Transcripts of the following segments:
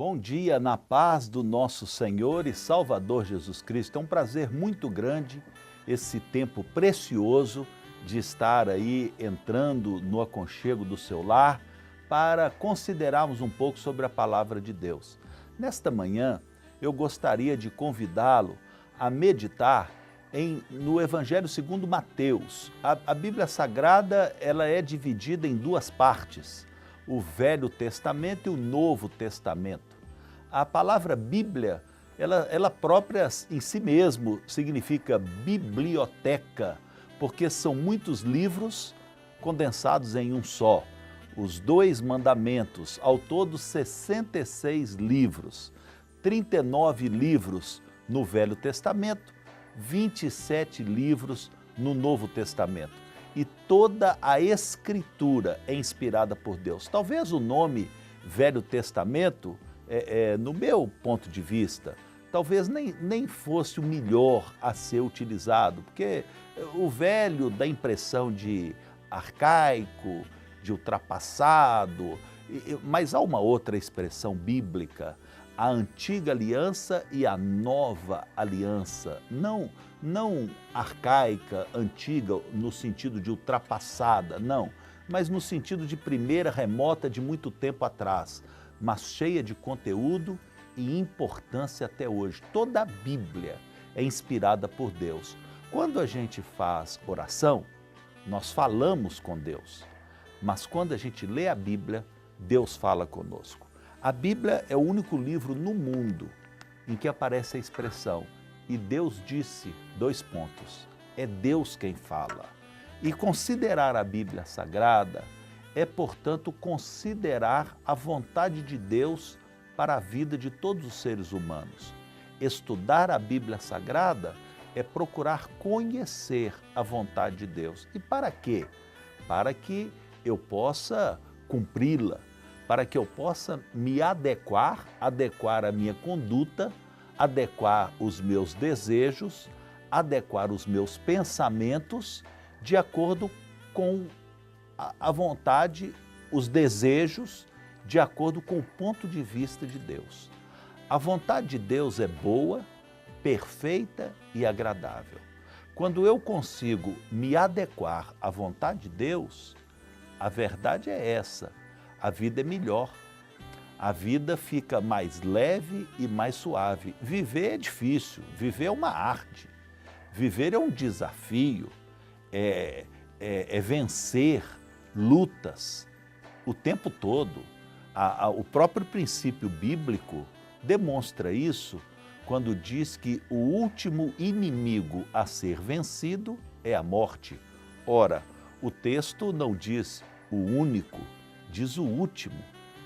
Bom dia, na paz do nosso Senhor e Salvador Jesus Cristo. É um prazer muito grande esse tempo precioso de estar aí entrando no aconchego do seu lar para considerarmos um pouco sobre a palavra de Deus. Nesta manhã, eu gostaria de convidá-lo a meditar no Evangelho segundo Mateus. A Bíblia Sagrada ela é dividida em duas partes, o Velho Testamento e o Novo Testamento. A palavra Bíblia, ela própria em si mesmo significa biblioteca, porque são muitos livros condensados em um só. Os 2 mandamentos, ao todo 66 livros, 39 livros no Velho Testamento, 27 livros no Novo Testamento. E toda a Escritura é inspirada por Deus. Talvez o nome Velho Testamento, no meu ponto de vista, talvez nem fosse o melhor a ser utilizado, porque o velho dá a impressão de arcaico, de ultrapassado, mas há uma outra expressão bíblica, a antiga aliança e a nova aliança, não arcaica, antiga no sentido de ultrapassada, não, mas no sentido de primeira remota de muito tempo atrás, mas cheia de conteúdo e importância até hoje. Toda a Bíblia é inspirada por Deus. Quando a gente faz oração, nós falamos com Deus, mas quando a gente lê a Bíblia, Deus fala conosco. A Bíblia é o único livro no mundo em que aparece a expressão "e Deus disse", : é Deus quem fala. E considerar a Bíblia Sagrada é, portanto, considerar a vontade de Deus para a vida de todos os seres humanos. Estudar a Bíblia Sagrada é procurar conhecer a vontade de Deus. E para quê? Para que eu possa cumpri-la, para que eu possa me adequar a minha conduta, adequar os meus desejos, adequar os meus pensamentos de acordo com a vontade, os desejos, de acordo com o ponto de vista de Deus. A vontade de Deus é boa, perfeita e agradável. Quando eu consigo me adequar à vontade de Deus, a verdade é essa: a vida é melhor, a vida fica mais leve e mais suave. Viver é difícil, viver é uma arte, viver é um desafio, é vencer lutas o tempo todo. O próprio princípio bíblico demonstra isso quando diz que o último inimigo a ser vencido é a morte. Ora, o texto não diz o único, diz o último.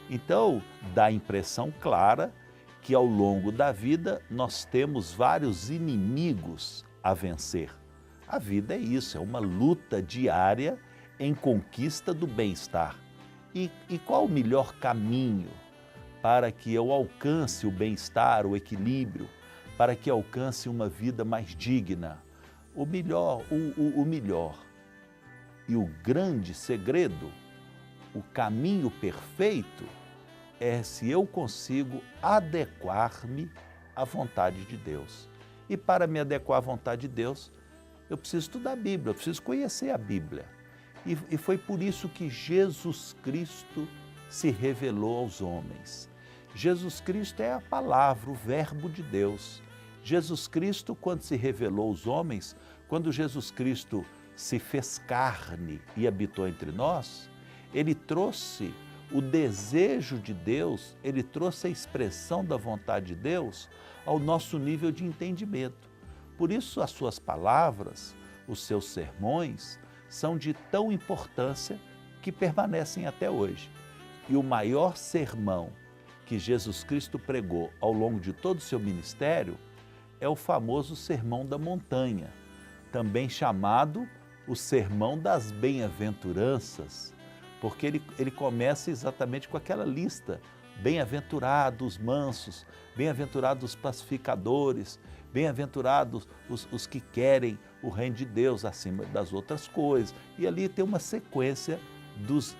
Então, dá a impressão clara que ao longo da vida nós temos vários inimigos a vencer. A vida é isso, é uma luta diária em conquista do bem-estar. E qual o melhor caminho para que eu alcance o bem-estar, o equilíbrio, para que alcance uma vida mais digna? O melhor e o grande segredo, o caminho perfeito, é se eu consigo adequar-me à vontade de Deus. E para me adequar à vontade de Deus, eu preciso estudar a Bíblia, eu preciso conhecer a Bíblia. E foi por isso que Jesus Cristo se revelou aos homens. Jesus Cristo é a palavra, o verbo de Deus. Jesus Cristo, quando se revelou aos homens, quando Jesus Cristo se fez carne e habitou entre nós, Ele trouxe o desejo de Deus, Ele trouxe a expressão da vontade de Deus ao nosso nível de entendimento. Por isso as suas palavras, os seus sermões, são de tão importância que permanecem até hoje. E o maior sermão que Jesus Cristo pregou ao longo de todo o seu ministério é o famoso Sermão da Montanha, também chamado o Sermão das Bem-aventuranças, porque ele começa exatamente com aquela lista: bem-aventurados os mansos, bem-aventurados os pacificadores, bem-aventurados os que querem o reino de Deus acima das outras coisas. E ali tem uma sequência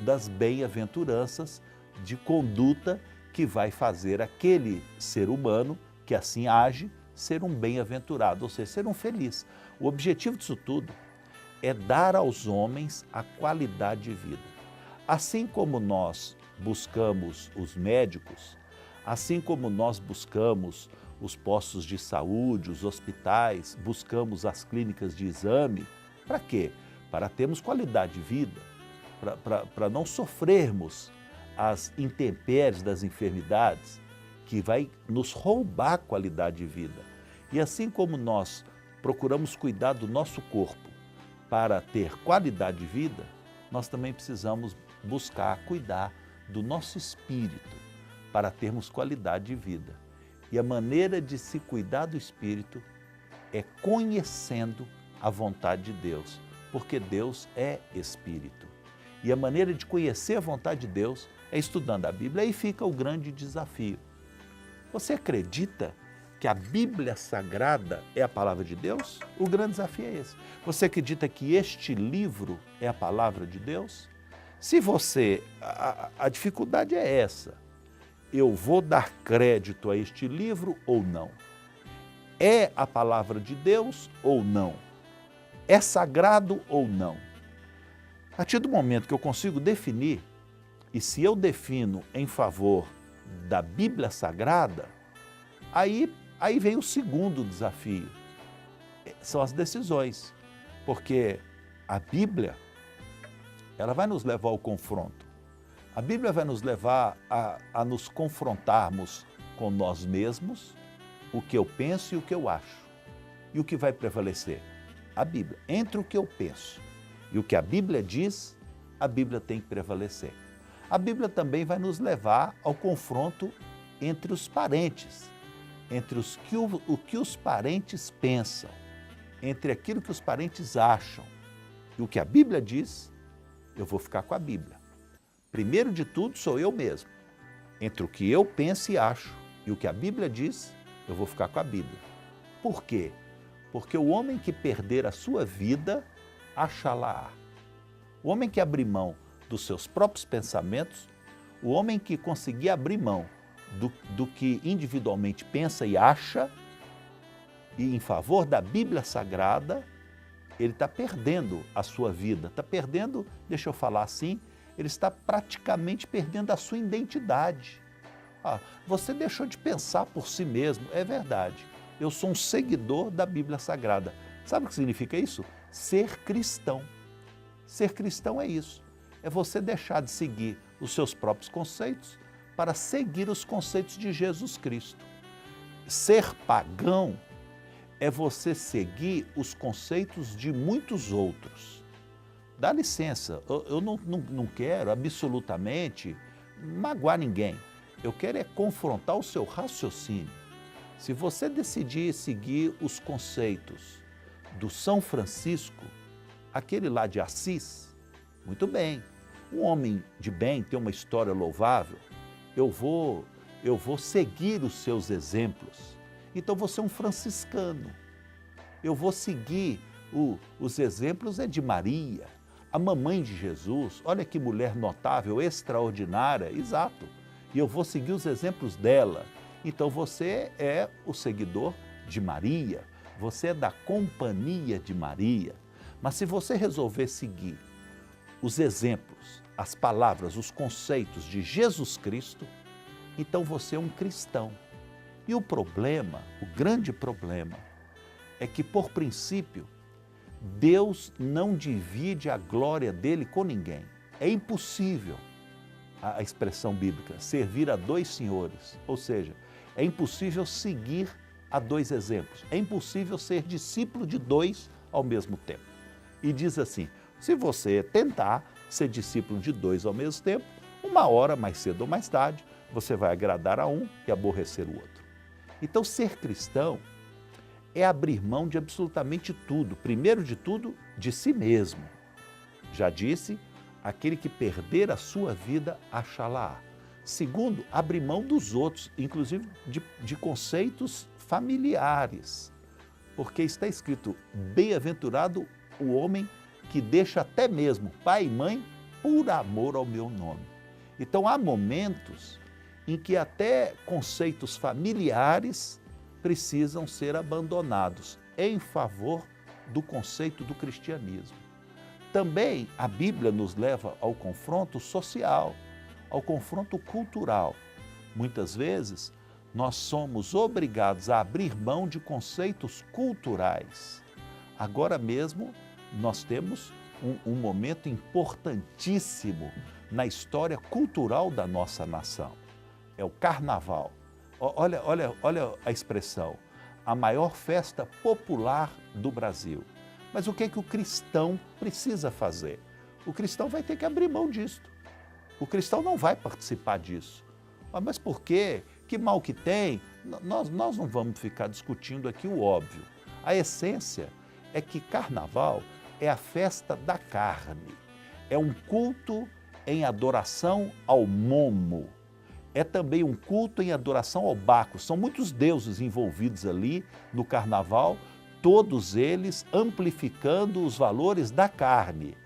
das bem-aventuranças de conduta que vai fazer aquele ser humano que assim age ser um bem-aventurado, ou seja, ser um feliz. O objetivo disso tudo é dar aos homens a qualidade de vida. Assim como nós buscamos os médicos, assim como nós buscamos os postos de saúde, os hospitais, buscamos as clínicas de exame, para quê? Para termos qualidade de vida, para não sofrermos as intempéries das enfermidades, que vai nos roubar a qualidade de vida. E assim como nós procuramos cuidar do nosso corpo para ter qualidade de vida, nós também precisamos buscar cuidar do nosso espírito para termos qualidade de vida. E a maneira de se cuidar do espírito é conhecendo a vontade de Deus, porque Deus é espírito. E a maneira de conhecer a vontade de Deus é estudando a Bíblia. Aí fica o grande desafio. Você acredita que a Bíblia Sagrada é a palavra de Deus? O grande desafio é esse. Você acredita que este livro é a palavra de Deus? Se você, a dificuldade é essa, eu vou dar crédito a este livro ou não? É a palavra de Deus ou não? É sagrado ou não? A partir do momento que eu consigo definir, e se eu defino em favor da Bíblia Sagrada, aí vem o segundo desafio, são as decisões, porque a Bíblia, ela vai nos levar ao confronto. A Bíblia vai nos levar a nos confrontarmos com nós mesmos, o que eu penso e o que eu acho. E o que vai prevalecer? A Bíblia. Entre o que eu penso e o que a Bíblia diz, a Bíblia tem que prevalecer. A Bíblia também vai nos levar ao confronto entre os parentes, entre o que os parentes pensam, entre aquilo que os parentes acham e o que a Bíblia diz, eu vou ficar com a Bíblia. Primeiro de tudo sou eu mesmo. Entre o que eu penso e acho e o que a Bíblia diz, eu vou ficar com a Bíblia. Por quê? Porque o homem que perder a sua vida, achá-la-á. O homem que abrir mão dos seus próprios pensamentos, o homem que conseguir abrir mão do que individualmente pensa e acha, e em favor da Bíblia Sagrada, ele está perdendo a sua vida, está perdendo, deixa eu falar assim, ele está praticamente perdendo a sua identidade. Você deixou de pensar por si mesmo, é verdade. Eu sou um seguidor da Bíblia Sagrada. Sabe o que significa isso? Ser cristão. Ser cristão é isso. É você deixar de seguir os seus próprios conceitos para seguir os conceitos de Jesus Cristo. Ser pagão é você seguir os conceitos de muitos outros. Dá licença, eu não quero absolutamente magoar ninguém. Eu quero é confrontar o seu raciocínio. Se você decidir seguir os conceitos do São Francisco, aquele lá de Assis, muito bem. Um homem de bem tem uma história louvável, eu vou seguir os seus exemplos. Então você é um franciscano. Eu vou seguir os exemplos de Maria, a mamãe de Jesus. Olha que mulher notável, extraordinária, exato. E eu vou seguir os exemplos dela. Então você é o seguidor de Maria, você é da companhia de Maria. Mas se você resolver seguir os exemplos, as palavras, os conceitos de Jesus Cristo, então você é um cristão. E o problema, o grande problema, é que, por princípio, Deus não divide a glória dele com ninguém. É impossível, a expressão bíblica, servir a dois senhores. Ou seja, é impossível seguir a dois exemplos. É impossível ser discípulo de dois ao mesmo tempo. E diz assim, se você tentar ser discípulo de dois ao mesmo tempo, uma hora, mais cedo ou mais tarde, você vai agradar a um e aborrecer o outro. Então, ser cristão é abrir mão de absolutamente tudo. Primeiro de tudo, de si mesmo. Já disse, aquele que perder a sua vida, achá-la-á. Segundo, abrir mão dos outros, inclusive de conceitos familiares. Porque está escrito, bem-aventurado o homem que deixa até mesmo pai e mãe por amor ao meu nome. Então, há momentos em que até conceitos familiares precisam ser abandonados em favor do conceito do cristianismo. Também a Bíblia nos leva ao confronto social, ao confronto cultural. Muitas vezes, nós somos obrigados a abrir mão de conceitos culturais. Agora mesmo, nós temos um momento importantíssimo na história cultural da nossa nação. É o Carnaval. Olha a expressão, a maior festa popular do Brasil. Mas o que é que o cristão precisa fazer? O cristão vai ter que abrir mão disso. O cristão não vai participar disso. Mas por quê? Que mal que tem? Nós não vamos ficar discutindo aqui o óbvio. A essência é que Carnaval é a festa da carne. É um culto em adoração ao momo. É também um culto em adoração ao Baco. São muitos deuses envolvidos ali no Carnaval, todos eles amplificando os valores da carne.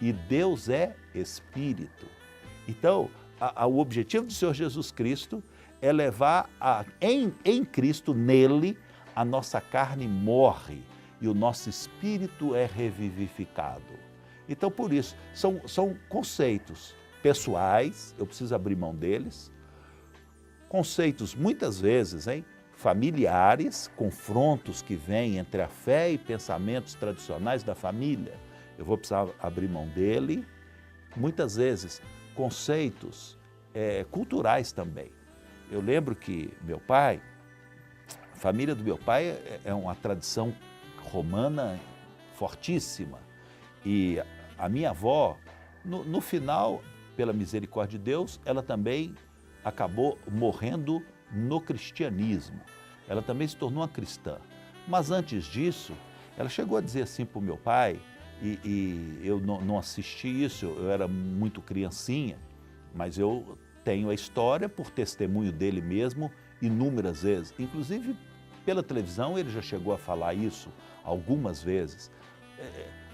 E Deus é Espírito. Então, o objetivo do Senhor Jesus Cristo é levar em Cristo, nele, a nossa carne morre e o nosso espírito é revivificado. Então, por isso, são conceitos pessoais, eu preciso abrir mão deles, conceitos muitas vezes, familiares, confrontos que vêm entre a fé e pensamentos tradicionais da família, eu vou precisar abrir mão dele. Muitas vezes, conceitos culturais também. Eu lembro que meu pai, a família do meu pai é uma tradição romana fortíssima. E a minha avó, no final, pela misericórdia de Deus, ela também acabou morrendo no cristianismo. Ela também se tornou uma cristã. Mas antes disso, ela chegou a dizer assim para o meu pai, e eu não assisti isso, eu era muito criancinha, mas eu tenho a história por testemunho dele mesmo inúmeras vezes. Inclusive, pela televisão, ele já chegou a falar isso algumas vezes.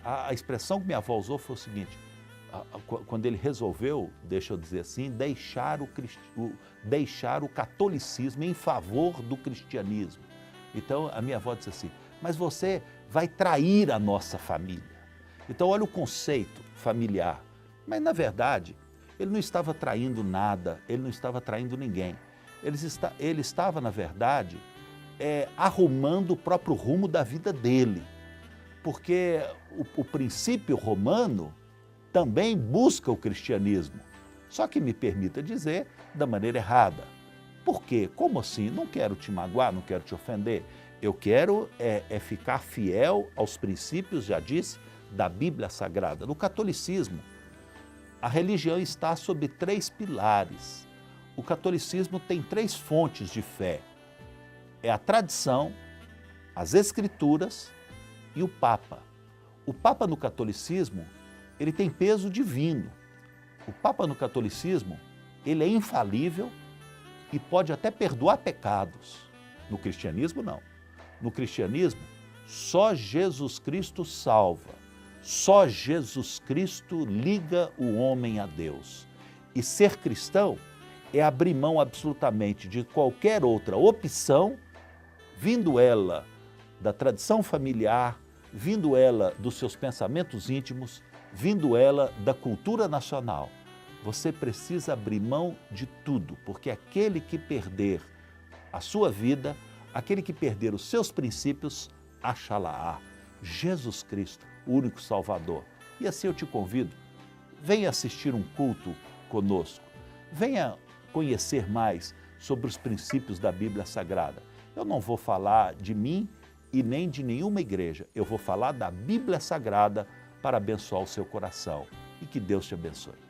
A expressão que minha avó usou foi o seguinte, quando ele resolveu, deixa eu dizer assim, deixar o catolicismo em favor do cristianismo. Então, a minha avó disse assim, mas você vai trair a nossa família. Então, olha o conceito familiar. Mas, na verdade, ele não estava traindo nada, ele não estava traindo ninguém. Ele estava, na verdade, arrumando o próprio rumo da vida dele. Porque o princípio romano também busca o cristianismo. Só que me permita dizer da maneira errada. Por quê? Como assim? Não quero te magoar, não quero te ofender. Eu quero ficar fiel aos princípios, já disse, da Bíblia Sagrada. No catolicismo, a religião está sob 3 pilares. O catolicismo tem 3 fontes de fé. É a tradição, as escrituras e o Papa. O Papa no catolicismo, ele tem peso divino. O Papa no catolicismo, ele é infalível e pode até perdoar pecados. No cristianismo, não. No cristianismo, só Jesus Cristo salva. Só Jesus Cristo liga o homem a Deus. E ser cristão é abrir mão absolutamente de qualquer outra opção, vindo ela da tradição familiar, vindo ela dos seus pensamentos íntimos, vindo ela da cultura nacional. Você precisa abrir mão de tudo, porque aquele que perder a sua vida, aquele que perder os seus princípios, achará Jesus Cristo, o único Salvador. E assim eu te convido, venha assistir um culto conosco, venha conhecer mais sobre os princípios da Bíblia Sagrada. Eu não vou falar de mim e nem de nenhuma igreja, eu vou falar da Bíblia Sagrada para abençoar o seu coração. E que Deus te abençoe.